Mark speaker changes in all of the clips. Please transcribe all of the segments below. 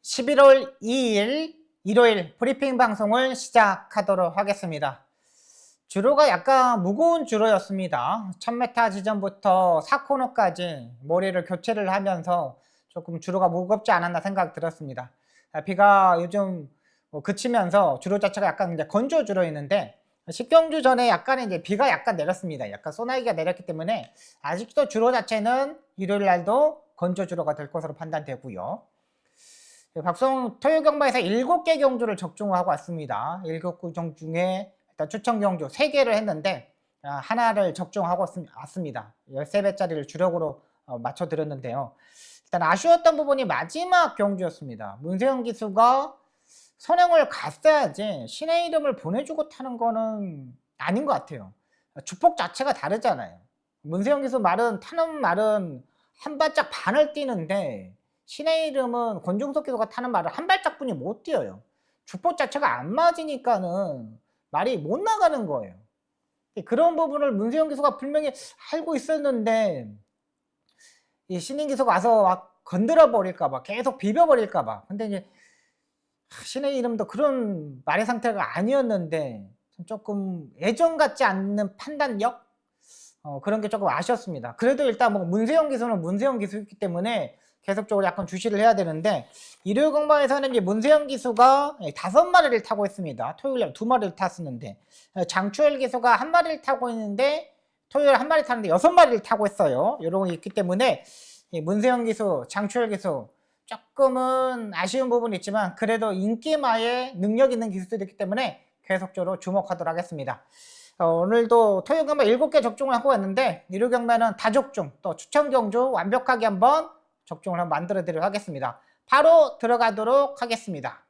Speaker 1: 11월 2일 일요일 브리핑 방송을 시작하도록 하겠습니다. 주로가 약간 무거운 주로였습니다. 1000m 지점부터 4코너까지 머리를 교체를 하면서 조금 주로가 무겁지 않았나 생각 들었습니다. 비가 요즘 그치면서 주로 자체가 약간 이제 건조 주로였는데 10경주 전에 약간 이제 비가 약간 내렸습니다. 약간 소나기가 내렸기 때문에 아직도 주로 자체는 일요일 날도 건조 주로가 될 것으로 판단되고요. 박성 토요 경마에서 7개 경주를 적중하고 왔습니다. 7개 경주 중에 일단 추천 경주 3개를 했는데 하나를 적중하고 왔습니다. 13배짜리를 주력으로 맞춰 드렸는데요. 일단 아쉬웠던 부분이 마지막 경주였습니다. 문세영 기수가 선행을 갔어야지 신의 이름을 보내주고 타는 거는 아닌 것 같아요. 주폭 자체가 다르잖아요. 문세영 기수 말은 타는 말은 한 발짝 반을 뛰는데 신의 이름은 권중석 기수가 타는 말을 한 발짝뿐이 못 뛰어요. 주폭 자체가 안 맞으니까는 말이 못 나가는 거예요. 그런 부분을 문세영 기수가 분명히 알고 있었는데 이 신인 기수가 와서 막 건드려 버릴까봐 계속 비벼 버릴까봐. 근데 이제 신의 이름도 그런 말의 상태가 아니었는데 조금 예전 같지 않는 판단력 그런 게 조금 아쉬웠습니다. 그래도 일단 뭐 문세영 기수는 문세영 기수이기 때문에 계속적으로 약간 주시를 해야 되는데 일요일 공방에서는 이제 문세영 기수가 5마리를 타고 있습니다. 토요일에 2마리를 탔었는데 장추열 기수가 1마리를 타고 있는데 토요일 1마리 타는데 6마리를 타고 있어요. 이런 게 있기 때문에 문세영 기수, 장추열 기수 조금은 아쉬운 부분이 있지만 그래도 인기마에 능력 있는 기수들이 있기 때문에 계속적으로 주목하도록 하겠습니다. 오늘도 토요 경마 7개 적중을 하고 왔는데 일요 경마는 다적중 또 추천 경주 완벽하게 한번 적중을 한번 만들어 드리도록 하겠습니다. 바로 들어가도록 하겠습니다.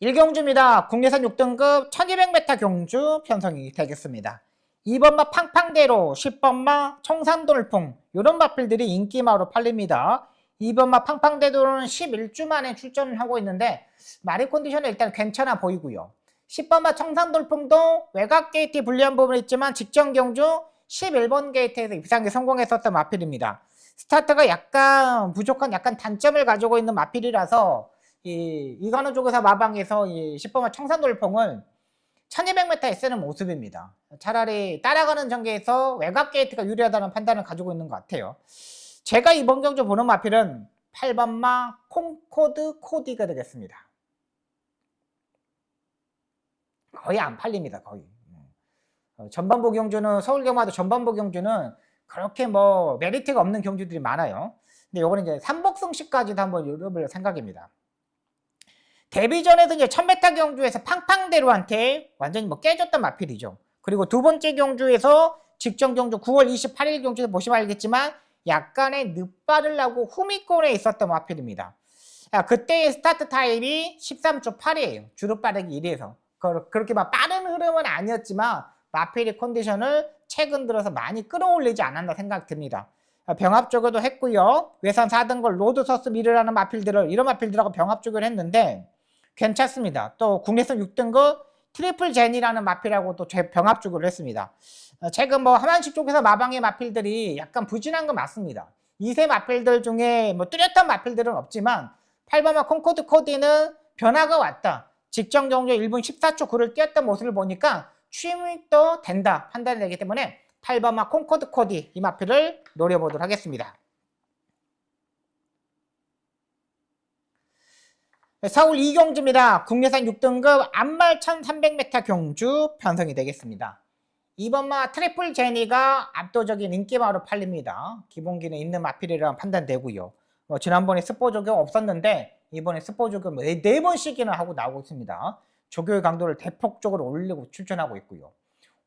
Speaker 1: 1경주입니다. 국내산 6등급 1200m 경주 편성이 되겠습니다. 2번마 팡팡대로, 10번마 청산돌풍 이런 마필들이 인기마로 팔립니다. 2번마 팡팡대로는 11주 만에 출전을 하고 있는데 마리 컨디션은 일단 괜찮아 보이고요. 10번마 청산돌풍도 외곽 게이트 불리한 부분이 있지만 직전 경주 11번 게이트에서 입상에 성공했었던 마필입니다. 스타트가 약간 부족한 약간 단점을 가지고 있는 마필이라서 이관우 쪽에서 마방에서 이 10번마 청산돌풍을 1200m에 쓰는 모습입니다. 차라리 따라가는 전개에서 외곽 게이트가 유리하다는 판단을 가지고 있는 것 같아요. 제가 이번 경주 보는 마필은 8번마 콩코드 코디가 되겠습니다. 거의 안 팔립니다. 거의. 전반부 경주는 서울 경마도 전반부 경주는 그렇게 뭐 메리트가 없는 경주들이 많아요. 근데 요거는 이제 삼복승시까지도 한번 열어볼 생각입니다. 데뷔전에도 이제 1000m 경주에서 팡팡대로한테 완전히 뭐 깨졌던 마필이죠. 그리고 두 번째 경주에서 직전 경주 9월 28일 경주에서 보시면 알겠지만 약간의 늦발을 나고 후미권에 있었던 마필입니다. 그때의 스타트 타임이 13초 8이에요. 주로 빠르기 1위에서. 그렇게 막 빠른 흐름은 아니었지만 마필의 컨디션을 최근 들어서 많이 끌어올리지 않았나 생각 듭니다. 병합 조교도 했고요. 외선 4등급 로드서스 미르라는 마필들을 이런 마필들하고 병합 조교를 했는데 괜찮습니다. 또 국내선 6등급 트리플 젠이라는 마필하고 또 병합 조교를 했습니다. 최근 뭐 하만식 쪽에서 마방의 마필들이 약간 부진한 건 맞습니다. 2세 마필들 중에 뭐 뚜렷한 마필들은 없지만 8번마 콩코드 코디는 변화가 왔다. 직전 경주 1분 14초 9를 뛰었던 모습을 보니까 취임도 된다 판단이 되기 때문에 8번마 콩코드 코디 이 마필을 노려보도록 하겠습니다. 서울 2경주입니다. 국내산 6등급 안말 1300m 경주 편성이 되겠습니다. 2번마 트리플 제니가 압도적인 인기마로 팔립니다. 기본기는 있는 마필이라 판단되고요. 지난번에 스포 조교 없었는데 이번에 스포 조교 4번씩이나 하고 나오고 있습니다. 조교의 강도를 대폭적으로 올리고 출전하고 있고요.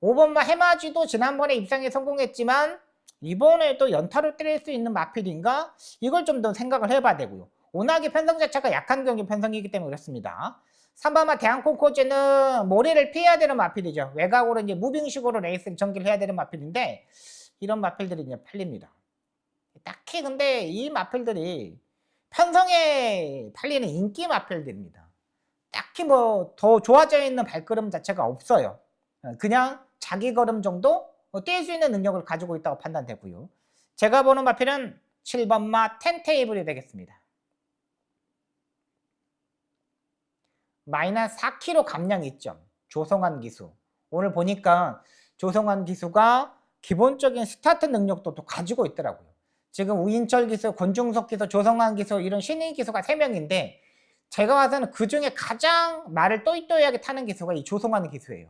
Speaker 1: 5번마 해마지도 지난번에 입상에 성공했지만 이번에도 연타를 때릴 수 있는 마필인가? 이걸 좀 더 생각을 해봐야 되고요. 워낙에 편성 자체가 약한 경기 편성이기 때문에 그렇습니다. 3번마 대한콩코즈는 모래를 피해야 되는 마필이죠. 외곽으로 이제 무빙식으로 레이스를 전개를 해야 되는 마필인데 이런 마필들이 이제 팔립니다. 딱히 근데 이 마필들이 편성에 팔리는 인기 마필들입니다. 딱히 뭐 더 좋아져 있는 발걸음 자체가 없어요. 그냥 자기 걸음 정도 뛸 수 있는 능력을 가지고 있다고 판단되고요. 제가 보는 마필은 7번마 텐테이블이 되겠습니다. 마이너스 4kg 감량 이점 조성환 기수. 오늘 보니까 조성환 기수가 기본적인 스타트 능력도 또 가지고 있더라고요. 지금 우인철 기수, 권중석 기수, 조성환 기수 이런 신인 기수가 3명인데 제가 봐서는 그중에 가장 말을 또이또이하게 타는 기수가 이 조성환 기수예요.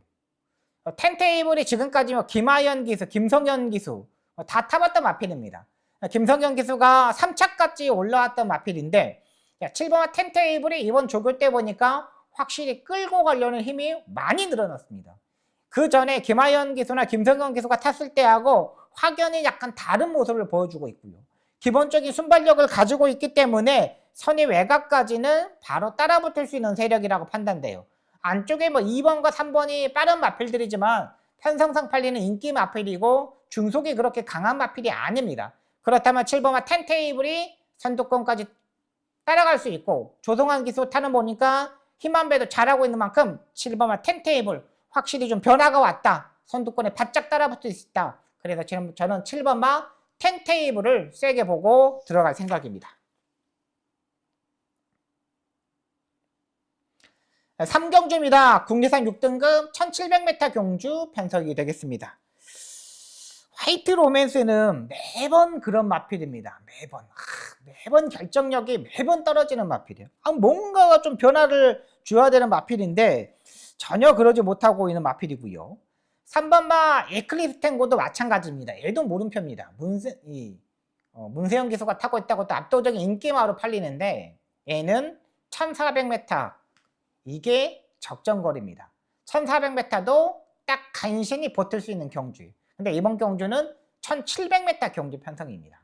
Speaker 1: 텐테이블이 지금까지 김하연 기수, 김성현 기수 다 타봤던 마필입니다. 김성현 기수가 3차까지 올라왔던 마필인데 7번화 텐테이블이 이번 조교 때 보니까 확실히 끌고 가려는 힘이 많이 늘어났습니다. 그 전에 김하연 기수나 김성현 기수가 탔을 때하고 확연히 약간 다른 모습을 보여주고 있고요. 기본적인 순발력을 가지고 있기 때문에 선의 외곽까지는 바로 따라붙을 수 있는 세력이라고 판단돼요. 안쪽에 2번과 3번이 빠른 마필들이지만 편성상 팔리는 인기 마필이고 중속이 그렇게 강한 마필이 아닙니다. 그렇다면 7번과 텐테이블이 선두권까지 따라갈 수 있고 조성환 기수 타는 보니까 힘한 배도 잘하고 있는 만큼 7번과 텐테이블 확실히 좀 변화가 왔다. 선두권에 바짝 따라붙을 수 있다. 그래서 지금 저는 7번과 텐테이블을 세게 보고 들어갈 생각입니다. 3경주입니다. 국내산 6등급 1700m 경주 편성이 되겠습니다. 화이트 로맨스는 매번 그런 마필입니다. 매번 결정력이 매번 떨어지는 마필이에요. 뭔가가 좀 변화를 줘야 되는 마필인데 전혀 그러지 못하고 있는 마필이고요. 3번마 에클립스 탱고도 마찬가지입니다. 얘도 물음표입니다. 문세영 기수가 타고 있다고 또 압도적인 인기마로 팔리는데 얘는 1400m 이게 적정거리입니다. 1400m도 딱 간신히 버틸 수 있는 경주. 근데 이번 경주는 1700m 경주 편성입니다.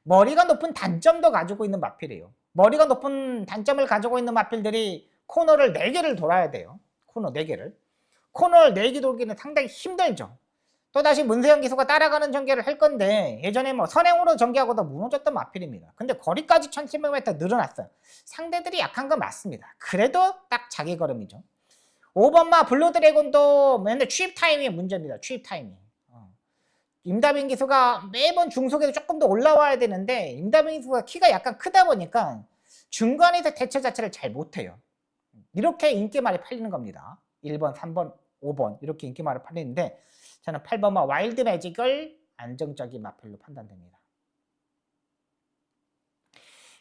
Speaker 1: 머리가 높은 단점도 가지고 있는 마필이에요. 머리가 높은 단점을 가지고 있는 마필들이 코너를 4개를 돌아야 돼요. 코너 4개를. 코너를 4개 돌기는 상당히 힘들죠. 또다시 문세영 기수가 따라가는 전개를 할 건데 예전에 선행으로 전개하고도 무너졌던 마필입니다. 근데 거리까지 1700m 늘어났어요. 상대들이 약한 건 맞습니다. 그래도 딱 자기 걸음이죠. 5번마 블루드래곤도 맨날 취입 타이밍이 문제입니다. 취입 타이밍. 임다빈 기수가 매번 중속에서 조금 더 올라와야 되는데 임다빈 기수가 키가 약간 크다 보니까 중간에서 대처 자체를 잘 못해요. 이렇게 인기 많이 팔리는 겁니다. 1번, 3번, 5번 이렇게 인기 많이 팔리는데 저는 8번마 와일드 매직을 안정적인 마필로 판단됩니다.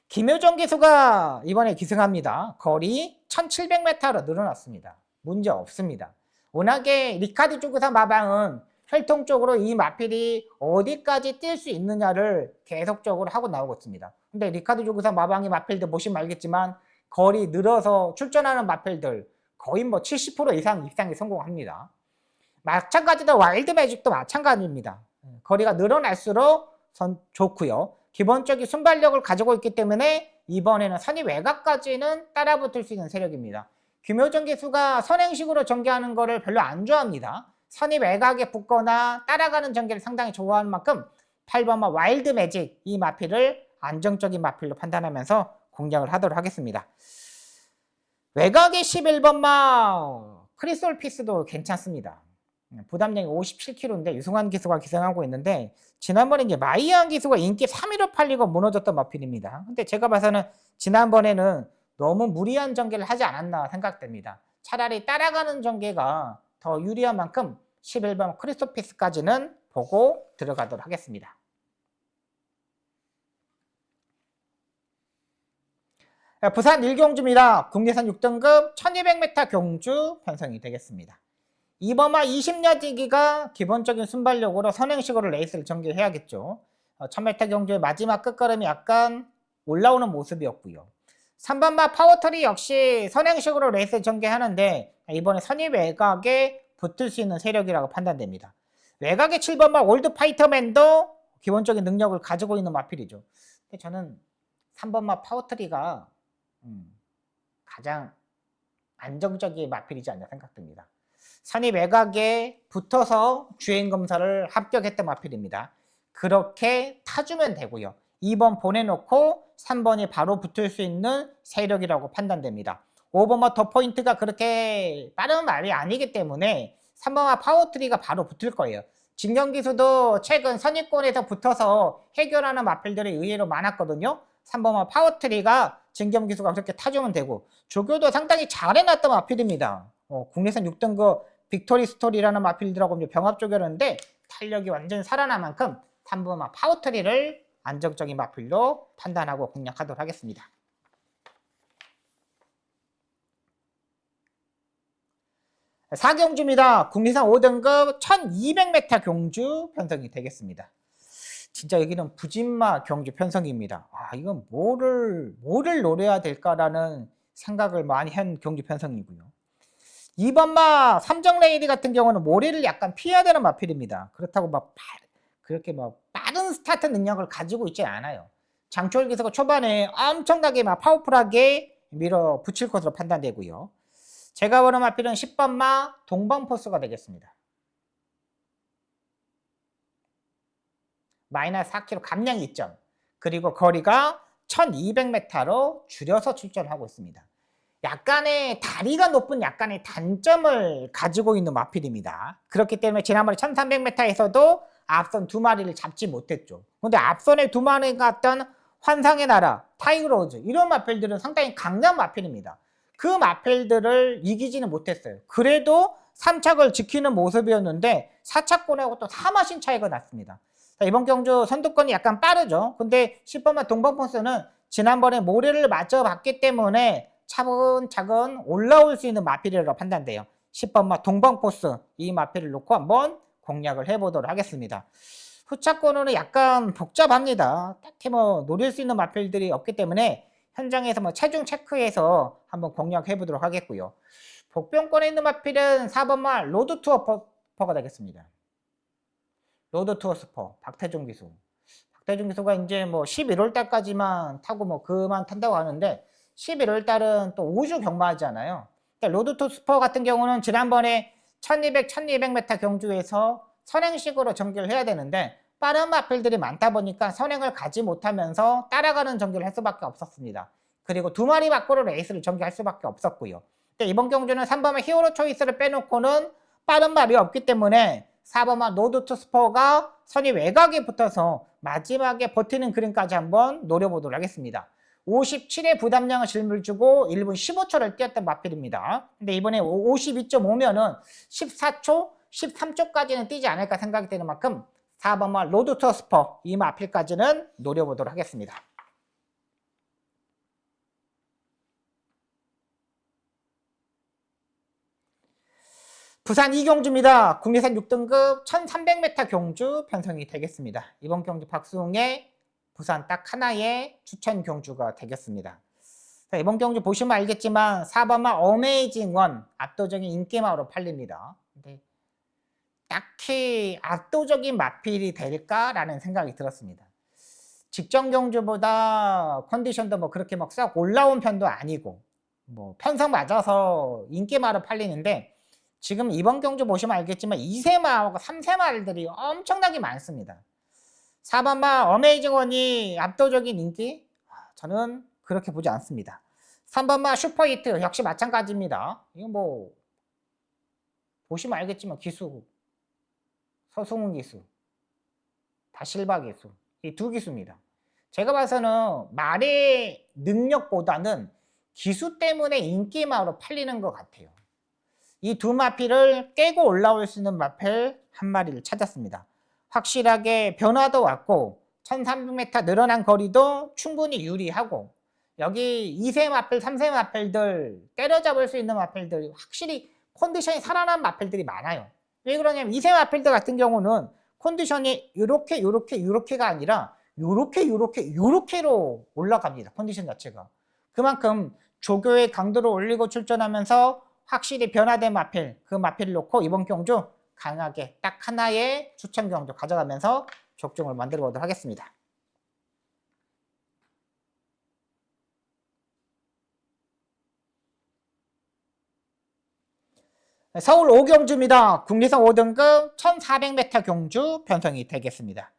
Speaker 1: 김효정 기수가 이번에 기승합니다. 거리 1700m로 늘어났습니다. 문제 없습니다. 워낙에 리카드 조교사 마방은 혈통적으로 이 마필이 어디까지 뛸 수 있느냐를 계속적으로 하고 나오고 있습니다. 근데 리카드 조교사 마방의 마필들 보시면 알겠지만 거리 늘어서 출전하는 마필들 거의 70% 이상 입상에 성공합니다. 마찬가지로 와일드 매직도 마찬가지입니다. 거리가 늘어날수록 좋고요. 기본적인 순발력을 가지고 있기 때문에 이번에는 선의 외곽까지는 따라붙을 수 있는 세력입니다. 김효정 기수가 선행식으로 전개하는 거를 별로 안 좋아합니다. 선의 외곽에 붙거나 따라가는 전개를 상당히 좋아하는 만큼 8번마 와일드 매직 이 마필을 안정적인 마필로 판단하면서 공략을 하도록 하겠습니다. 외곽의 11번마 크리솔 피스도 괜찮습니다. 부담량이 57kg인데 유승환 기수가 기승하고 있는데 지난번에 이제 마이안 기수가 인기 3위로 팔리고 무너졌던 마필입니다. 근데 제가 봐서는 지난번에는 너무 무리한 전개를 하지 않았나 생각됩니다. 차라리 따라가는 전개가 더 유리한 만큼 11번 크리솔 피스까지는 보고 들어가도록 하겠습니다. 부산 1경주입니다. 국내산 6등급 1200m 경주 편성이 되겠습니다. 2번마 20야지기가 기본적인 순발력으로 선행식으로 레이스를 전개해야겠죠. 1000m 경주의 마지막 끝걸음이 약간 올라오는 모습이었고요. 3번마 파워터리 역시 선행식으로 레이스를 전개하는데 이번에 선의 외곽에 붙을 수 있는 세력이라고 판단됩니다. 외곽의 7번마 올드파이터맨도 기본적인 능력을 가지고 있는 마필이죠. 근데 저는 3번마 파워터리가 가장 안정적인 마필이지 않나 생각됩니다. 선의 외곽에 붙어서 주행 검사를 합격했던 마필입니다. 그렇게 타주면 되고요. 2번 보내놓고 3번이 바로 붙을 수 있는 세력이라고 판단됩니다. 5번마 더 포인트가 그렇게 빠른 말이 아니기 때문에 3번마 파워트리가 바로 붙을 거예요. 진경기수도 최근 선의권에서 붙어서 해결하는 마필들이 의외로 많았거든요. 3번마 파워트리가 진겸 기수가 그렇게 타주면 되고, 조교도 상당히 잘 해놨던 마필입니다. 국내선 6등급 빅토리 스토리라는 마필들하고 이제 병합 조교였는데 탄력이 완전히 살아난 만큼 3번마 파워트리를 안정적인 마필로 판단하고 공략하도록 하겠습니다. 4경주입니다. 국내선 5등급 1200m 경주 편성이 되겠습니다. 진짜 여기는 부진마 경주 편성입니다. 이건 뭐를 노려야 될까라는 생각을 많이 한 경주 편성이고요. 2번마 삼정레이디 같은 경우는 모래를 약간 피해야 되는 마필입니다. 그렇다고 그렇게 빠른 스타트 능력을 가지고 있지 않아요. 장초월 기수가 초반에 엄청나게 파워풀하게 밀어붙일 것으로 판단되고요. 제가 보는 마필은 10번마 동방포스가 되겠습니다. 마이너스 4km 감량 2점, 그리고 거리가 1200m로 줄여서 출전하고 있습니다. 약간의 다리가 높은 약간의 단점을 가지고 있는 마필입니다. 그렇기 때문에 지난번에 1300m에서도 앞선 두 마리를 잡지 못했죠. 근데 앞선의 두 마리가 어떤 환상의 나라, 타이거로즈 이런 마필들은 상당히 강한 마필입니다. 그 마필들을 이기지는 못했어요. 그래도 3착을 지키는 모습이었는데 4착권하고 또 3마신 차이가 났습니다. 자, 이번 경주 선두권이 약간 빠르죠. 근데 10번마 동방포스는 지난번에 모래를 맞춰봤기 때문에 차근차근 올라올 수 있는 마필이라고 판단돼요. 10번마 동방포스 이 마필을 놓고 한번 공략을 해보도록 하겠습니다. 후차권으로는 약간 복잡합니다. 딱히 노릴 수 있는 마필들이 없기 때문에 현장에서 체중 체크해서 한번 공략해 보도록 하겠고요. 복병권에 있는 마필은 4번마 로드투어 스퍼가 되겠습니다. 로드투어 스퍼 박태종 기수. 박태종 기수가 이제 11월 달까지만 타고 그만 탄다고 하는데 11월 달은 또 우주 경마하잖아요. 로드투어 스퍼 같은 경우는 지난번에 1200, 1200m 경주에서 선행식으로 전개를 해야 되는데 빠른 마필들이 많다 보니까 선행을 가지 못하면서 따라가는 전개를 할 수밖에 없었습니다. 그리고 두 마리 밖으로 레이스를 전개할 수밖에 없었고요. 이번 경주는 3번마 히어로 초이스를 빼놓고는 빠른 말이 없기 때문에 4번마 로드투어 스퍼가 선이 외곽에 붙어서 마지막에 버티는 그림까지 한번 노려보도록 하겠습니다. 57의 부담량을 질문 주고 1분 15초를 뛰었던 마필입니다. 근데 이번에 52.5면은 14초, 13초까지는 뛰지 않을까 생각이 되는 만큼 4번마 로드투어 스퍼 이 마필까지는 노려보도록 하겠습니다. 부산 2경주입니다. 국내선 6등급 1300m 경주 편성이 되겠습니다. 이번 경주 박수웅의 부산 딱 하나의 추천 경주가 되겠습니다. 자, 이번 경주 보시면 알겠지만 4번마 어메이징 원 압도적인 인기마로 팔립니다. 근데 딱히 압도적인 마필이 될까라는 생각이 들었습니다. 직전 경주보다 컨디션도 그렇게 싹 올라온 편도 아니고 편성 맞아서 인기마로 팔리는데 지금 이번 경주 보시면 알겠지만 2세마하고 3세마들이 엄청나게 많습니다. 4번마 어메이징원이 압도적인 인기? 저는 그렇게 보지 않습니다. 3번마 슈퍼히트 역시 마찬가지입니다. 이거 보시면 알겠지만 기수, 서승훈 기수, 다실바 기수 이 두 기수입니다. 제가 봐서는 말의 능력보다는 기수 때문에 인기마로 팔리는 것 같아요. 이 두 마필을 깨고 올라올 수 있는 마필 한 마리를 찾았습니다. 확실하게 변화도 왔고 1300m 늘어난 거리도 충분히 유리하고 여기 2세 마필, 3세 마필들 때려잡을 수 있는 마필들이 확실히 컨디션이 살아난 마필들이 많아요. 왜 그러냐면 2세 마필들 같은 경우는 컨디션이 요렇게가 아니라 요렇게로 올라갑니다. 컨디션 자체가. 그만큼 조교의 강도를 올리고 출전하면서 확실히 변화된 마필, 그 마필을 놓고 이번 경주 강하게 딱 하나의 추천 경주 가져가면서 적중을 만들어 보도록 하겠습니다. 서울 5경주입니다. 국내선 5등급 1400m 경주 편성이 되겠습니다.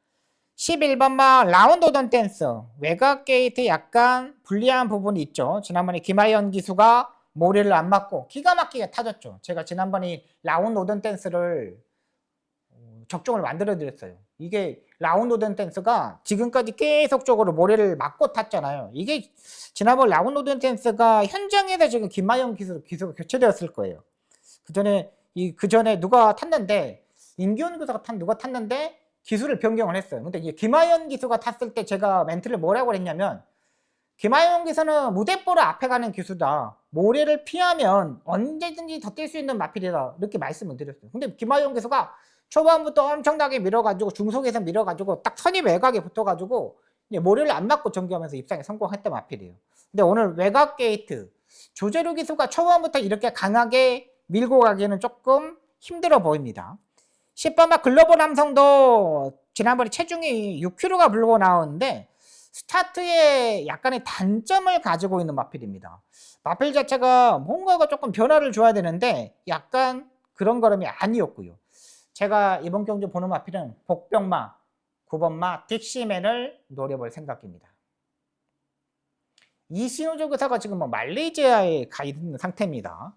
Speaker 1: 11번마 라운드 오던 댄스 외곽 게이트 약간 불리한 부분이 있죠. 지난번에 김하연 기수가 모래를 안 맞고 기가 막히게 타졌죠. 제가 지난번에 라운드 오던 댄스를 적중을 만들어 드렸어요. 이게 라운드 댄스가 지금까지 계속적으로 모래를 맞고 탔잖아요. 이게 지난번 라운드 댄스가 현장에서 지금 김마영 기수가 교체되었을 거예요. 그 전에 누가 탔는데, 임기훈 기수가 누가 탔는데 기수를 변경을 했어요. 근데 이게 김하연 기수가 탔을 때 제가 멘트를 뭐라고 했냐면, 김하연 기수는 무대뽀로 앞에 가는 기수다. 모래를 피하면 언제든지 더 뛸 수 있는 마필이다. 이렇게 말씀을 드렸어요. 근데 김하연 기수가 초반부터 엄청나게 밀어가지고 중속에서 밀어가지고 딱 선입 외곽에 붙어가지고 모래를 안 맞고 전개하면서 입상에 성공했던 마필이에요. 근데 오늘 외곽 게이트 조재루 기수가 초반부터 이렇게 강하게 밀고 가기에는 조금 힘들어 보입니다. 10번마 글로벌 남성도 지난번에 체중이 6kg가 불고 나오는데 스타트에 약간의 단점을 가지고 있는 마필입니다. 마필 자체가 뭔가가 조금 변화를 줘야 되는데 약간 그런 걸음이 아니었고요. 제가 이번 경주 보는 마필은 복병마, 9번마 딕시맨을 노려볼 생각입니다. 이신호조 교사가 지금 말레이시아에 가 있는 상태입니다.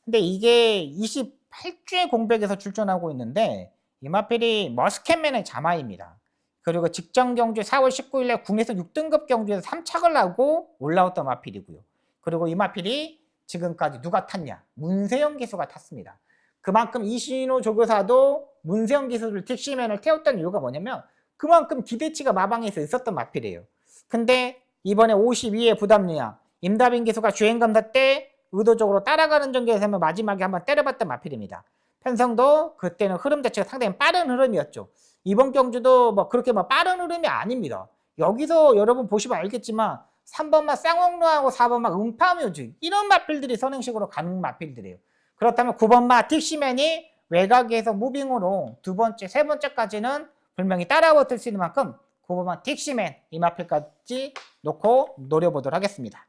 Speaker 1: 근데 이게 28주의 공백에서 출전하고 있는데 이 마필이 머스켓맨의 자마입니다. 그리고 직전 경주 4월 19일에 국내선 6등급 경주에서 3착을 하고 올라왔던 마필이고요. 그리고 이 마필이 지금까지 누가 탔냐? 문세영 기수가 탔습니다. 그만큼 이신호 조교사도 문세영 기수를 딕시맨을 태웠던 이유가 뭐냐면 그만큼 기대치가 마방에서 있었던 마필이에요. 근데 이번에 52회 부담리야 임다빈 기수가 주행검사 때 의도적으로 따라가는 전개에서 마지막에 한번 때려봤던 마필입니다. 편성도 그때는 흐름 자체가 상당히 빠른 흐름이었죠. 이번 경주도 그렇게 빠른 흐름이 아닙니다. 여기서 여러분 보시면 알겠지만 3번마 쌍옥루하고 4번마 음파뮤직 이런 마필들이 선행식으로 가는 마필들이에요. 그렇다면 9번마 딕시맨이 외곽에서 무빙으로 두 번째, 세 번째까지는 분명히 따라붙을 수 있는 만큼 9번마 딕시맨 이 마필까지 놓고 노려보도록 하겠습니다.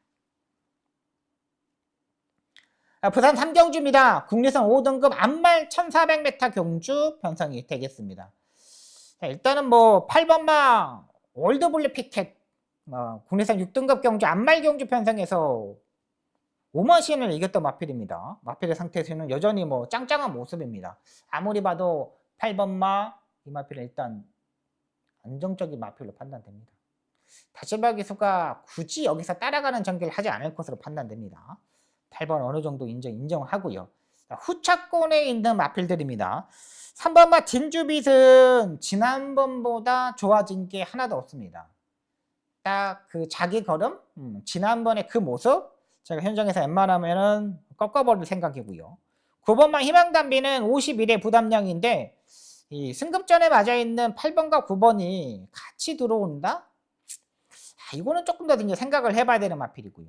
Speaker 1: 부산 3경주입니다. 국내선 5등급 암말 1400m 경주 편성이 되겠습니다. 자, 일단은 8번마 월드블랙 피켓 국내선 6등급 경주 암말 경주 편성에서 오머신을 이겼던 마필입니다. 마필의 상태에서는 여전히 짱짱한 모습입니다. 아무리 봐도 8번마 이 마필은 일단 안정적인 마필로 판단됩니다. 다시바 기수가 굳이 여기서 따라가는 전개를 하지 않을 것으로 판단됩니다. 8번 어느 정도 인정하고요. 후차권에 있는 마필들입니다. 3번마 진주빛은 지난번보다 좋아진 게 하나도 없습니다. 딱 그 자기 걸음, 지난번에 그 모습, 제가 현장에서 웬만하면은 꺾어버릴 생각이고요. 9번마 희망담비는 51의 부담량인데 이 승급전에 맞아 있는 8번과 9번이 같이 들어온다? 이거는 조금 더 이제 생각을 해봐야 되는 마필이고요.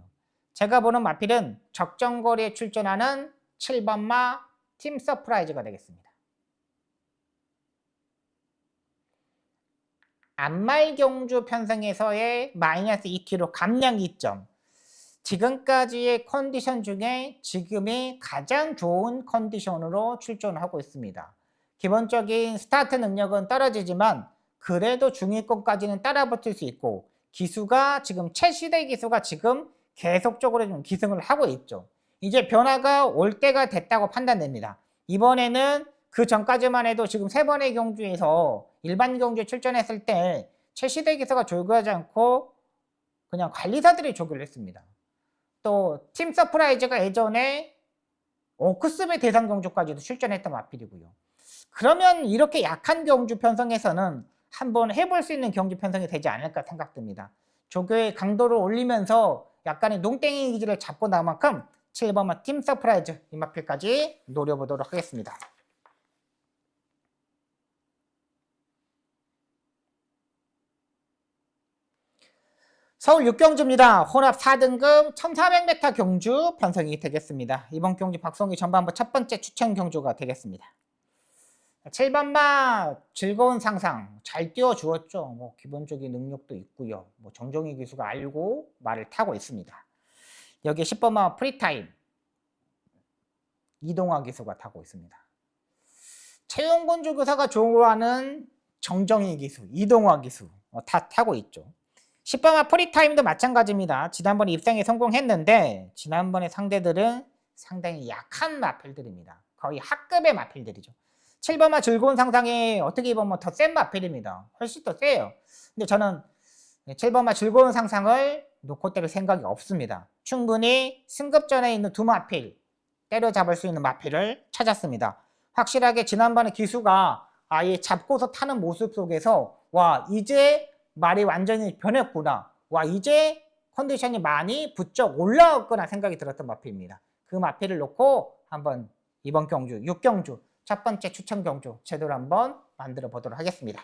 Speaker 1: 제가 보는 마필은 적정거리에 출전하는 7번마 팀 서프라이즈가 되겠습니다. 암말경주 편성에서의 마이너스 2kg 감량 2점. 지금까지의 컨디션 중에 지금이 가장 좋은 컨디션으로 출전하고 있습니다. 기본적인 스타트 능력은 떨어지지만 그래도 중위권까지는 따라붙을 수 있고 기수가 지금 최시대 기수가 지금 계속적으로 좀 기승을 하고 있죠. 이제 변화가 올 때가 됐다고 판단됩니다. 이번에는 그 전까지만 해도 지금 3번의 경주에서 일반 경주에 출전했을 때 최시대 기수가 조교하지 않고 그냥 관리사들이 조교를 했습니다. 또 팀 서프라이즈가 예전에 오크스배 대상 경주까지도 출전했던 마필이고요. 그러면 이렇게 약한 경주 편성에서는 한번 해볼 수 있는 경주 편성이 되지 않을까 생각됩니다. 조교의 강도를 올리면서 약간의 농땡이 기질을 잡고 나온 만큼 7번마 팀 서프라이즈 이 마필까지 노려보도록 하겠습니다. 서울 6경주입니다. 혼합 4등급 1400m 경주 편성이 되겠습니다. 이번 경주 박성기 전반부 첫 번째 추천 경주가 되겠습니다. 7번마 즐거운 상상 잘 띄워주었죠. 기본적인 능력도 있고요. 정종희 기수가 알고 말을 타고 있습니다. 여기 10번마 프리타임 이동화 기수가 타고 있습니다. 최용곤주 교사가 좋아하는 정정희 기수, 이동화 기수 다 타고 있죠. 10번마 프리타임도 마찬가지입니다. 지난번에 입상에 성공했는데 지난번에 상대들은 상당히 약한 마필들입니다. 거의 학급의 마필들이죠. 7번마 즐거운 상상이 어떻게 보면 더 센 마필입니다. 훨씬 더 세요. 근데 저는 7번마 즐거운 상상을 놓고 때릴 생각이 없습니다. 충분히 승급전에 있는 두 마필, 때려잡을 수 있는 마필을 찾았습니다. 확실하게 지난번에 기수가 아예 잡고서 타는 모습 속에서 와, 이제 말이 완전히 변했구나. 와, 이제 컨디션이 많이 부쩍 올라왔구나 생각이 들었던 마필입니다. 그 마필을 놓고 한번 이번 경주 6경주 첫 번째 추천 경주 제대로 한번 만들어 보도록 하겠습니다.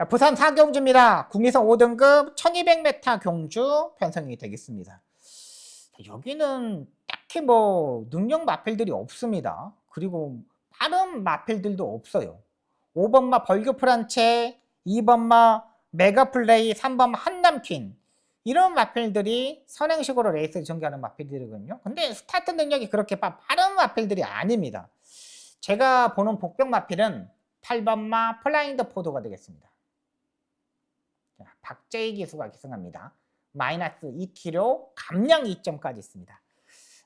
Speaker 1: 부산 4경주입니다. 국리선 5등급 1200m 경주 편성이 되겠습니다. 여기는 딱히 뭐 능력 마필들이 없습니다. 그리고 빠른 마필들도 없어요. 5번마 벌교 프란체, 2번마 메가플레이, 3번마 한남퀸 이런 마필들이 선행식으로 레이스를 전개하는 마필들이거든요. 근데 스타트 능력이 그렇게 빠른 마필들이 아닙니다. 제가 보는 복병 마필은 8번마 플라잉더 포도가 되겠습니다. 박재희 기수가 기승합니다. 마이너스 2kg, 감량 2점까지 있습니다.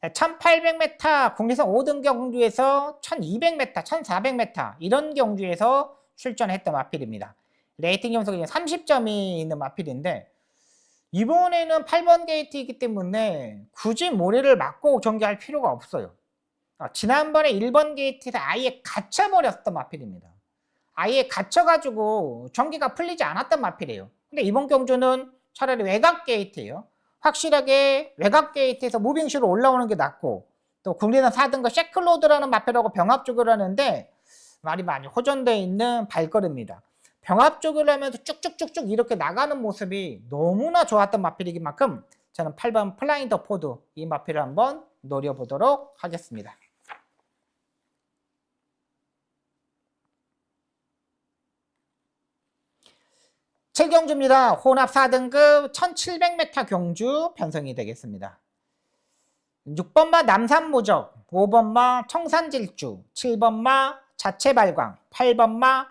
Speaker 1: 1800m 국내선 5등 경주에서 1200m, 1400m 이런 경주에서 출전했던 마필입니다. 레이팅 점수가 30점이 있는 마필인데 이번에는 8번 게이트이기 때문에 굳이 모래를 맞고 전개할 필요가 없어요. 지난번에 1번 게이트에서 아예 갇혀버렸던 마필입니다. 아예 갇혀가지고 전기가 풀리지 않았던 마필이에요. 근데 이번 경주는 차라리 외곽 게이트예요. 확실하게 외곽 게이트에서 무빙시로 올라오는 게 낫고 또 국내선 4등급 셰클로드라는 마필하고 병합쪽을 하는데 말이 많이 호전되어 있는 발걸음입니다. 병합쪽을 하면서 쭉쭉쭉쭉 이렇게 나가는 모습이 너무나 좋았던 마필이긴 만큼 저는 8번 플라잉 더 포드 이 마필을 한번 노려보도록 하겠습니다. 칠경주입니다. 혼합 4등급 1700m 경주 편성이 되겠습니다. 6번마 남산무적, 5번마 청산질주, 7번마 자체발광, 8번마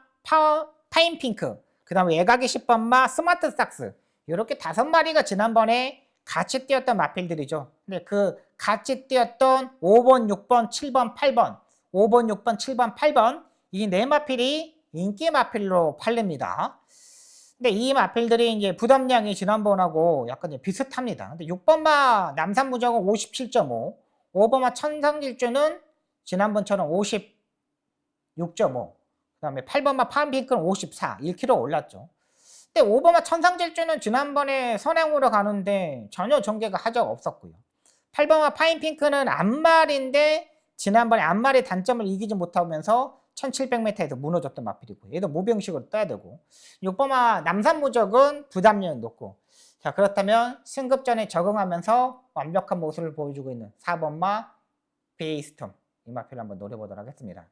Speaker 1: 파인핑크, 그 다음에 외곽의 10번마 스마트삭스 이렇게 5마리가 지난번에 같이 뛰었던 마필들이죠. 근데 그 같이 뛰었던 5번, 6번, 7번, 8번 5번, 6번, 7번, 8번 이 4마필이 인기 마필로 팔립니다. 근데 이 마필들이 이제 부담량이 지난번하고 약간 비슷합니다. 근데 6번마 남산무적은 57.5, 5번마 천상질주는 지난번처럼 56.5, 그 다음에 8번마 파인핑크는 54, 1kg 올랐죠. 근데 5번마 천상질주는 지난번에 선행으로 가는데 전혀 전개가 하자가 없었고요. 8번마 파인핑크는 앞말인데 지난번에 앞말의 단점을 이기지 못하면서 1700m에서 무너졌던 마필이고 얘도 모병식으로 떠야 되고 6번마 남산무적은 부담력이 높고 자 그렇다면 승급전에 적응하면서 완벽한 모습을 보여주고 있는 4번마 베이스톰 이 마필을 한번 노려보도록 하겠습니다.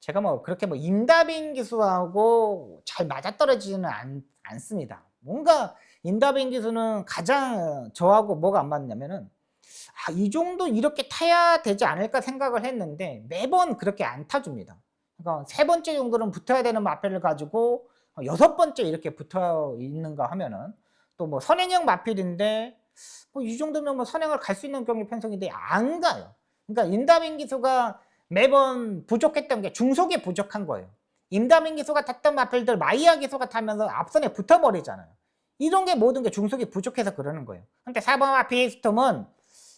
Speaker 1: 제가 뭐 그렇게 뭐 임다빈 기수하고 잘 맞아떨어지지는 않습니다. 뭔가 임다빈 기수는 가장 저하고 뭐가 안 맞냐면은 이 정도 이렇게 타야 되지 않을까 생각을 했는데 매번 그렇게 안 타줍니다. 그러니까 3번째 정도는 붙어야 되는 마필을 가지고 6번째 이렇게 붙어 있는가 하면은 또 뭐 선행형 마필인데 뭐 이 정도면 뭐 선행을 갈 수 있는 경기 편성인데 안 가요. 그러니까 임다빈 기수가 매번 부족했던 게 중속이 부족한 거예요. 임다빈 기수가 탔던 마필들 마이야 기수가 타면서 앞선에 붙어버리잖아요. 이런 게 모든 게 중속이 부족해서 그러는 거예요. 근데 4번마 비스톰은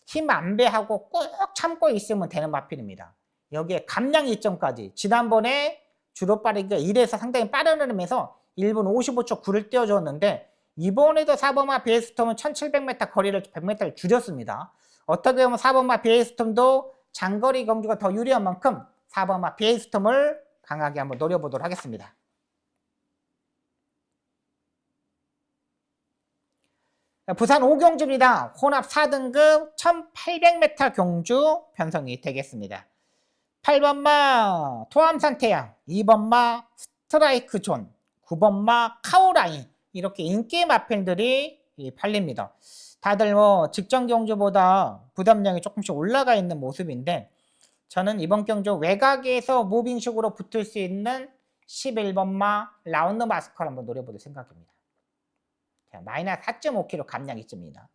Speaker 1: 힘 안배하고 꼭 참고 있으면 되는 마필입니다. 여기에 감량 2점까지 지난번에 주로 빠르기가 1에서 상당히 빠른 흐름에서 1분 55초 9를 띄워줬는데 이번에도 4번마 비에스톰은 1700m 거리를 100m를 줄였습니다. 어떻게 보면 4번마 비에스톰도 장거리 경주가 더 유리한 만큼 4번마 비에스톰을 강하게 한번 노려보도록 하겠습니다. 부산 5경주입니다. 혼합 4등급 1800m 경주 편성이 되겠습니다. 8번마 토암산태양, 2번마 스트라이크 존, 9번마 카오라인 이렇게 인기 마필들이 팔립니다. 다들 뭐 직전 경주보다 부담량이 조금씩 올라가 있는 모습인데 저는 이번 경주 외곽에서 무빙식으로 붙을 수 있는 11번마 라운드 마스커를 한번 노려볼 생각입니다. 마이너스 4.5kg 감량 2점입니다.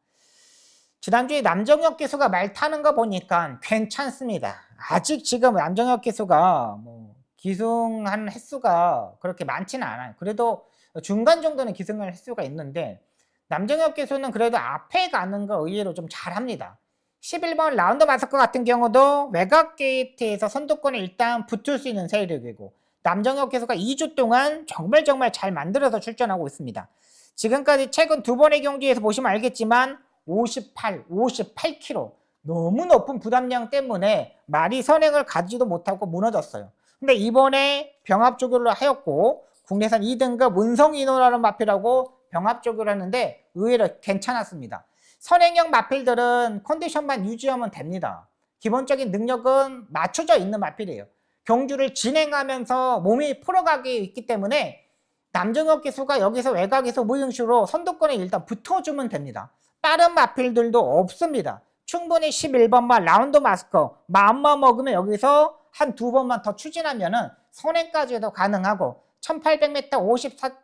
Speaker 1: 지난주에 남정혁 기수가 말 타는 거 보니까 괜찮습니다. 아직 지금 남정혁 기수가 뭐 기승한 횟수가 그렇게 많지는 않아요. 그래도 중간 정도는 기승할 횟수가 있는데 남정혁 기수는 그래도 앞에 가는 거 의외로 좀 잘합니다. 11번 라운드 마스크 같은 경우도 외곽 게이트에서 선두권에 일단 붙을 수 있는 세력이고 남정혁 기수가 2주 동안 정말 잘 만들어서 출전하고 있습니다. 지금까지 최근 두 번의 경기에서 보시면 알겠지만 58kg 너무 높은 부담량 때문에 말이 선행을 가지도 못하고 무너졌어요. 근데 이번에 병합 조교를 하였고 국내산 2등급 운성인호라는 마필하고 병합 조교를 하는데 의외로 괜찮았습니다. 선행형 마필들은 컨디션만 유지하면 됩니다. 기본적인 능력은 맞춰져 있는 마필이에요. 경주를 진행하면서 몸이 풀어가기 있기 때문에 남정혁 기수가 여기서 외곽에서 무등식으로 선두권에 일단 붙어주면 됩니다. 다른 마필들도 없습니다. 충분히 11번만 라운드 마스커 마음만 먹으면 여기서 한 두 번만 더 추진하면은 선행까지도 가능하고 1800m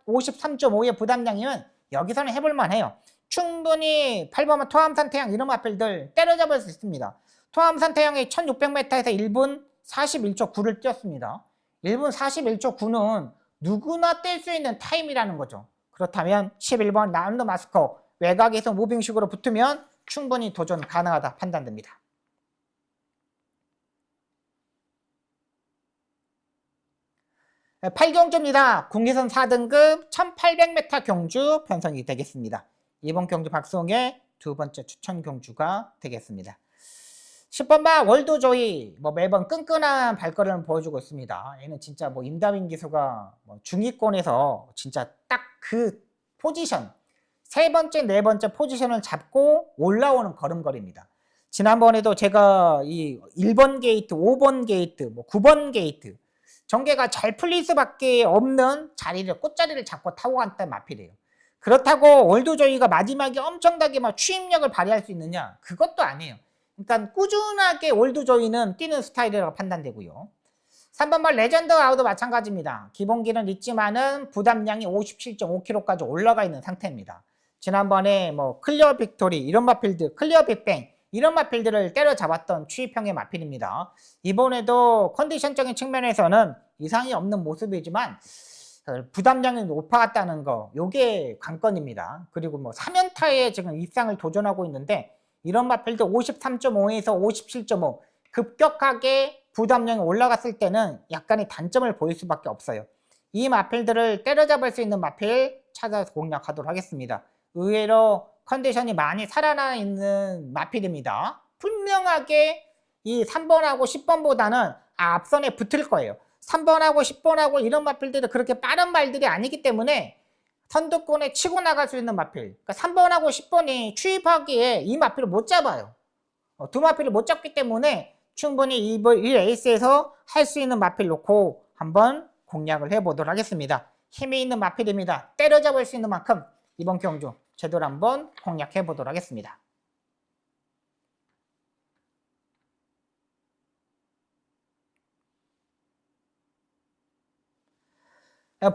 Speaker 1: 53.5의 부담량이면 여기서는 해볼만 해요. 충분히 8번만 토암산 태양 이런 마필들 때려잡을 수 있습니다. 토암산 태양이 1600m에서 1분 41초 9를 뛰었습니다. 1분 41초 9는 누구나 뛸 수 있는 타임이라는 거죠. 그렇다면 11번 라운드 마스커 외곽에서 무빙식으로 붙으면 충분히 도전 가능하다 판단됩니다. 8경주입니다. 국내선 4등급 1800m 경주 편성이 되겠습니다. 이번 경주 박수홍의 두 번째 추천 경주가 되겠습니다. 10번마 월드조이 매번 끈끈한 발걸음을 보여주고 있습니다. 얘는 진짜 임다윈 기수가 중위권에서 진짜 딱 그 포지션 세 번째, 네 번째 포지션을 잡고 올라오는 걸음걸이입니다. 지난번에도 제가 이 1번 게이트, 5번 게이트, 9번 게이트 전개가 잘 풀릴 수밖에 없는 자리를 꽃자리를 잡고 타고 갔던 마필이에요. 그렇다고 월드조이가 마지막에 엄청나게 추임력을 발휘할 수 있느냐? 그것도 아니에요. 그러니까 꾸준하게 월드조이는 뛰는 스타일이라고 판단되고요. 3번번 레전드 아웃도 마찬가지입니다. 기본기는 있지만은 부담량이 57.5kg까지 올라가 있는 상태입니다. 지난번에 클리어 빅토리 이런 마필들, 클리어 빅뱅 이런 마필들을 때려잡았던 추이평의 마필입니다. 이번에도 컨디션적인 측면에서는 이상이 없는 모습이지만 부담량이 높아갔다는 거 요게 관건입니다. 그리고 3연타에 지금 입상을 도전하고 있는데 이런 마필도 53.5에서 57.5 급격하게 부담량이 올라갔을 때는 약간의 단점을 보일 수밖에 없어요. 이 마필들을 때려잡을 수 있는 마필 찾아서 공략하도록 하겠습니다. 의외로 컨디션이 많이 살아나 있는 마필입니다. 분명하게 이 3번하고 10번보다는 앞선에 붙을 거예요. 3번하고 10번하고 이런 마필들은 그렇게 빠른 말들이 아니기 때문에 선두권에 치고 나갈 수 있는 마필. 그러니까 3번하고 10번이 추입하기에 이 마필을 못 잡아요. 두 마필을 못 잡기 때문에 충분히 이 레이스에서 할 수 있는 마필 놓고 한번 공략을 해보도록 하겠습니다. 힘이 있는 마필입니다. 때려잡을 수 있는 만큼 이번 경주 제대로 한번 공략해 보도록 하겠습니다.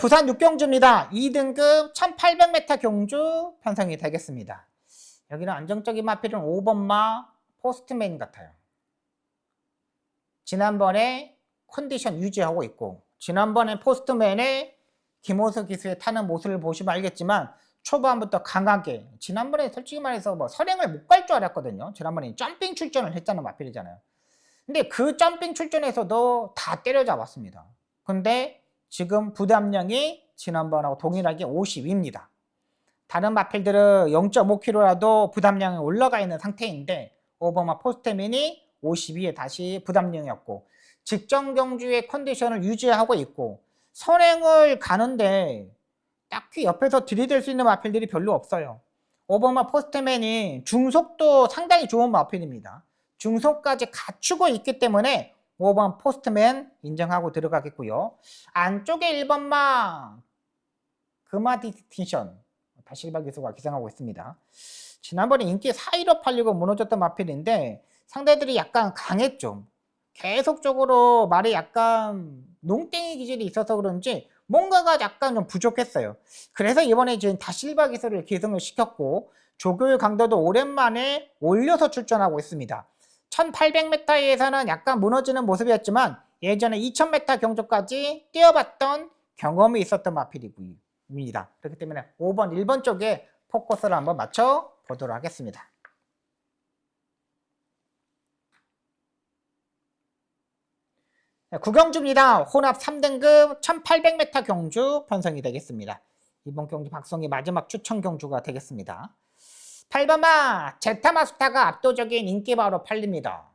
Speaker 1: 부산 6경주입니다. 2등급 1800m 경주 편성이 되겠습니다. 여기는 안정적인 마필은 5번마 포스트맨 같아요. 지난번에 컨디션 유지하고 있고 지난번에 포스트맨의 김호석 기수의 타는 모습을 보시면 알겠지만 초반부터 강하게 지난번에 솔직히 말해서 선행을 못 갈 줄 알았거든요. 지난번에 점핑 출전을 했잖아요. 마필이잖아요. 근데 그 점핑 출전에서도 다 때려잡았습니다. 근데 지금 부담량이 지난번하고 동일하게 50입니다. 다른 마필들은 0.5kg라도 부담량이 올라가 있는 상태인데 오버마 포스트맨이 52에 다시 부담량이었고 직전 경주의 컨디션을 유지하고 있고 선행을 가는데 딱히 옆에서 들이댈 수 있는 마필들이 별로 없어요. 오버마 포스트맨이 중속도 상당히 좋은 마필입니다. 중속까지 갖추고 있기 때문에 5번 포스트맨 인정하고 들어가겠고요. 안쪽에 1번마 금화디스틴션 다실바 기수가 기생하고 있습니다. 지난번에 인기 4위로 팔리고 무너졌던 마필인데 상대들이 약간 강했죠. 계속적으로 말에 약간 농땡이 기질이 있어서 그런지 뭔가가 약간 좀 부족했어요. 그래서 이번에 지금 다실바 기술을 기승을 시켰고 조교의 강도도 오랜만에 올려서 출전하고 있습니다. 1800m에서는 약간 무너지는 모습이었지만 예전에 2000m 경주까지 뛰어봤던 경험이 있었던 마필입니다. 그렇기 때문에 5번, 1번 쪽에 포커스를 한번 맞춰 보도록 하겠습니다. 구경주입니다. 혼합 3등급 1800m 경주 편성이 되겠습니다. 이번 경주 박성희 마지막 추천 경주가 되겠습니다. 8번마 제타마스타가 압도적인 인기바로 팔립니다.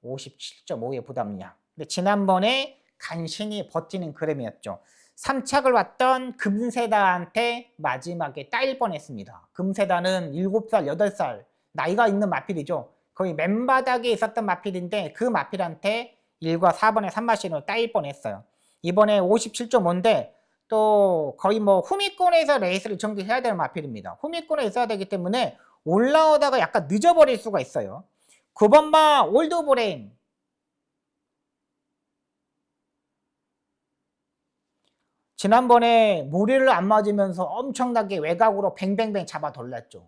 Speaker 1: 57.5의 부담량. 근데 지난번에 간신히 버티는 그램이었죠. 3착을 왔던 금세다한테 마지막에 따일 뻔했습니다. 금세다는 7살, 8살 나이가 있는 마필이죠. 거의 맨바닥에 있었던 마필인데 그 마필한테 1과 4번의 3마신으로 따일 뻔했어요. 이번에 57.5인데 또 거의 뭐 후미권에서 레이스를 전개해야 되는 마필입니다. 후미권에 있어야 되기 때문에 올라오다가 약간 늦어버릴 수가 있어요. 9번마 올드브레인. 지난번에 무리를 안 맞으면서 엄청나게 외곽으로 뱅뱅뱅 잡아 돌렸죠.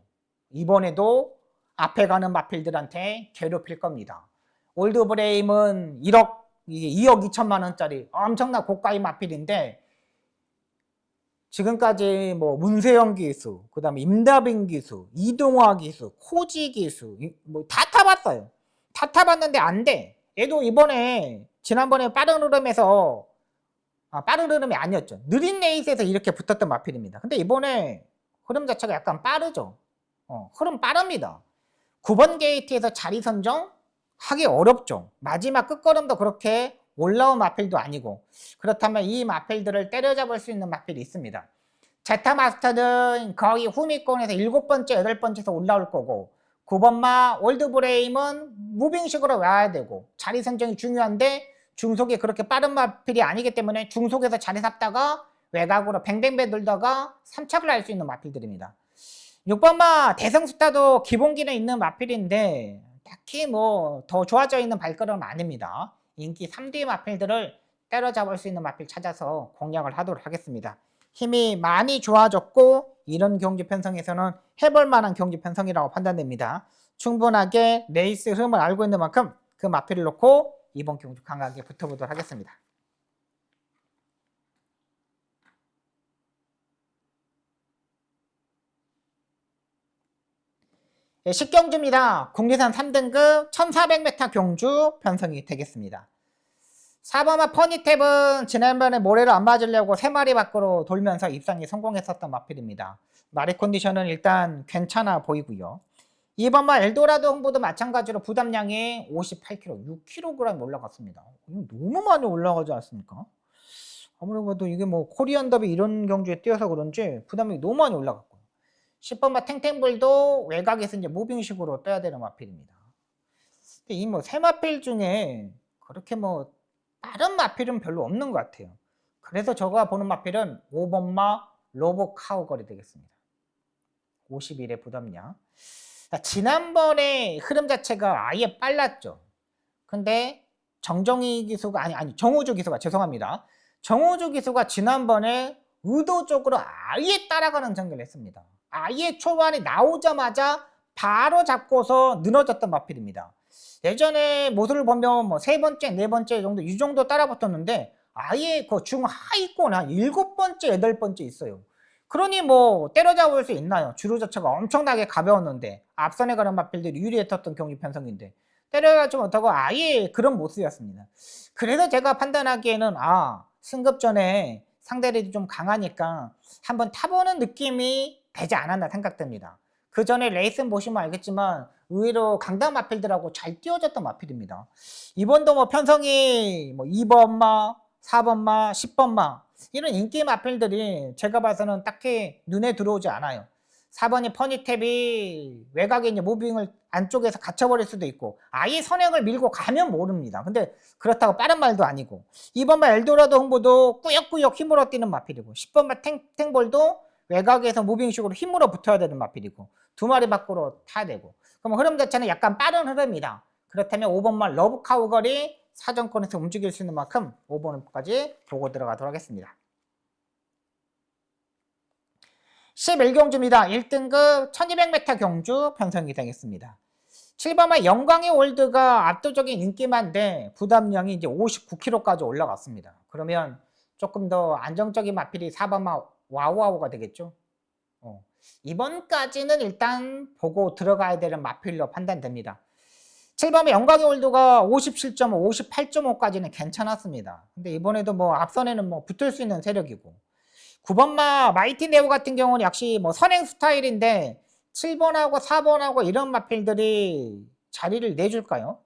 Speaker 1: 이번에도 앞에 가는 마필들한테 괴롭힐 겁니다. 올드브레임은 2억 2천만 원짜리 엄청난 고가의 마필인데 지금까지 뭐 문세영 기수, 그 다음에 임다빈 기수, 이동화 기수, 코지 기수 뭐 다 타봤어요. 다 타봤는데 안 돼. 얘도 이번에 지난번에 빠른 흐름에서 빠른 흐름이 아니었죠. 느린 레이스에서 이렇게 붙었던 마필입니다. 근데 이번에 흐름 자체가 약간 빠르죠. 흐름 빠릅니다. 9번 게이트에서 자리 선정하기 어렵죠. 마지막 끝걸음도 그렇게 올라온 마필도 아니고 그렇다면 이 마필들을 때려잡을 수 있는 마필이 있습니다. 제타마스터는 거의 후미권에서 7번째, 8번째에서 올라올 거고 9번마 올드브레임은 무빙식으로 와야 되고 자리 선정이 중요한데 중속이 그렇게 빠른 마필이 아니기 때문에 중속에서 자리 잡다가 외곽으로 뱅뱅뱅 돌다가 3착을 할 수 있는 마필들입니다. 6번마 대성스타도 기본기는 있는 마필인데 딱히 뭐 더 좋아져 있는 발걸음은 아닙니다. 인기 3D 마필들을 때려잡을 수 있는 마필 찾아서 공략을 하도록 하겠습니다. 힘이 많이 좋아졌고 이런 경기 편성에서는 해볼 만한 경기 편성이라고 판단됩니다. 충분하게 레이스 흐름을 알고 있는 만큼 그 마필을 놓고 이번 경주 강하게 붙어보도록 하겠습니다. 10경주입니다. 국내산 3등급 1400m 경주 편성이 되겠습니다. 4번마 퍼니탭은 지난번에 모래를 안 맞으려고 3마리 밖으로 돌면서 입상에 성공했었던 마필입니다. 마리 컨디션은 일단 괜찮아 보이고요. 2번마 엘도라도 홍보도 마찬가지로 부담량이 58kg, 6kg 올라갔습니다. 너무 많이 올라가지 않습니까? 아무래도 이게 뭐 코리안 더비 이런 경주에 뛰어서 그런지 부담이 너무 많이 올라갔고요. 10번마 탱탱볼도 외곽에서 이제 무빙식으로 떠야 되는 마필입니다. 근데 이 뭐 세 마필 중에 그렇게 뭐 다른 마필은 별로 없는 것 같아요. 그래서 제가 보는 마필은 5번마 로보카우걸이 되겠습니다. 51의 부담량. 지난번에 흐름 자체가 아예 빨랐죠. 근데 정정희 기수가 정우주 기수가 죄송합니다. 정우주 기수가 지난번에 의도적으로 아예 따라가는 전개를 했습니다. 아예 초반에 나오자마자 바로 잡고서 늘어졌던 마필입니다. 예전에 모습을 보면 뭐 3번째, 4번째 정도 이 정도 따라붙었는데 아예 그 중하위권 한 7번째, 8번째 있어요. 그러니 뭐 때려잡을 수 있나요? 주로 자체가 엄청나게 가벼웠는데 앞선에 가는 마필들이 유리했었던 경기 편성인데 때려가지 못하고 아예 그런 모습이었습니다. 그래서 제가 판단하기에는 승급 전에 상대들이 좀 강하니까 한번 타보는 느낌이 되지 않았나 생각됩니다. 그 전에 레이슨 보시면 알겠지만 의외로 강단 마필들하고 잘 띄워졌던 마필입니다. 이번도 뭐 편성이 뭐 2번마, 4번마, 10번마 이런 인기 마필들이 제가 봐서는 딱히 눈에 들어오지 않아요. 4번이 퍼니탭이 외곽에 이제 무빙을 안쪽에서 갇혀버릴 수도 있고 아예 선행을 밀고 가면 모릅니다. 근데 그렇다고 빠른 말도 아니고 2번마 엘도라도 홍보도 꾸역꾸역 힘으로 뛰는 마필이고 10번마 탱볼도 외곽에서 무빙식으로 힘으로 붙어야 되는 마필이고 2마리 밖으로 타야 되고 그럼 흐름 자체는 약간 빠른 흐름이다. 그렇다면 5번마 러브카우걸이 사정권에서 움직일 수 있는 만큼 5번까지 보고 들어가도록 하겠습니다. 11경주입니다. 1등급 1200m 경주 편성이 되겠습니다. 7번마 영광의 올드가 압도적인 인기만데 부담량이 이제 59kg까지 올라갔습니다. 그러면 조금 더 안정적인 마필이 4번마 와우와우가 되겠죠. 이번까지는 일단 보고 들어가야 되는 마필로 판단됩니다. 7번의 영광의 올드가 57.5, 58.5까지는 괜찮았습니다. 근데 이번에도 뭐 앞선에는 뭐 붙을 수 있는 세력이고, 9번마 마이티 네오 같은 경우는 역시 뭐 선행 스타일인데 7번하고 4번하고 이런 마필들이 자리를 내줄까요?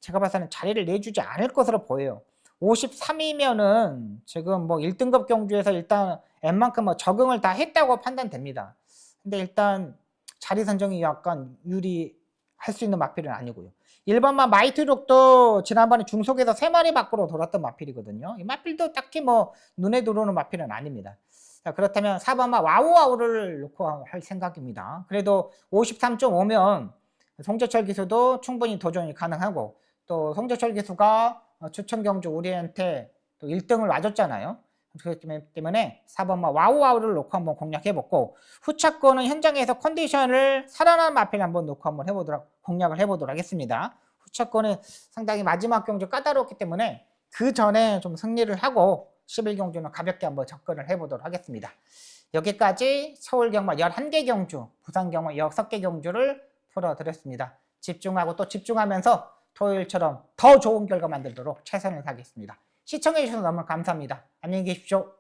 Speaker 1: 제가 봐서는 자리를 내주지 않을 것으로 보여요. 53이면은 지금 뭐 1등급 경주에서 일단 웬만큼 뭐 적응을 다 했다고 판단됩니다. 근데 일단 자리 선정이 약간 유리할 수 있는 마필은 아니고요. 1번만 마이트룩도 지난번에 중속에서 3마리 밖으로 돌았던 마필이거든요. 이 마필도 딱히 뭐 눈에 들어오는 마필은 아닙니다. 자, 그렇다면 4번만 와우와우를 놓고 할 생각입니다. 그래도 53.5면 송재철 기수도 충분히 도전이 가능하고, 또 송재철 기수가 추천경주 우리한테 또 1등을 와줬잖아요. 그렇기 때문에 4번만 와우와우를 놓고 한번 공략해보고, 후차권은 현장에서 컨디션을 살아난 마필 한번 놓고 한번 공략을 해보도록 하겠습니다. 후차권은 상당히 마지막 경주 까다롭기 때문에 그 전에 좀 승리를 하고 11경주는 가볍게 한번 접근을 해보도록 하겠습니다. 여기까지 서울 경마 11개 경주, 부산 경마 6개 경주를 풀어드렸습니다. 집중하고 또 집중하면서 토요일처럼 더 좋은 결과 만들도록 최선을 다하겠습니다. 시청해주셔서 너무 감사합니다. 안녕히 계십시오.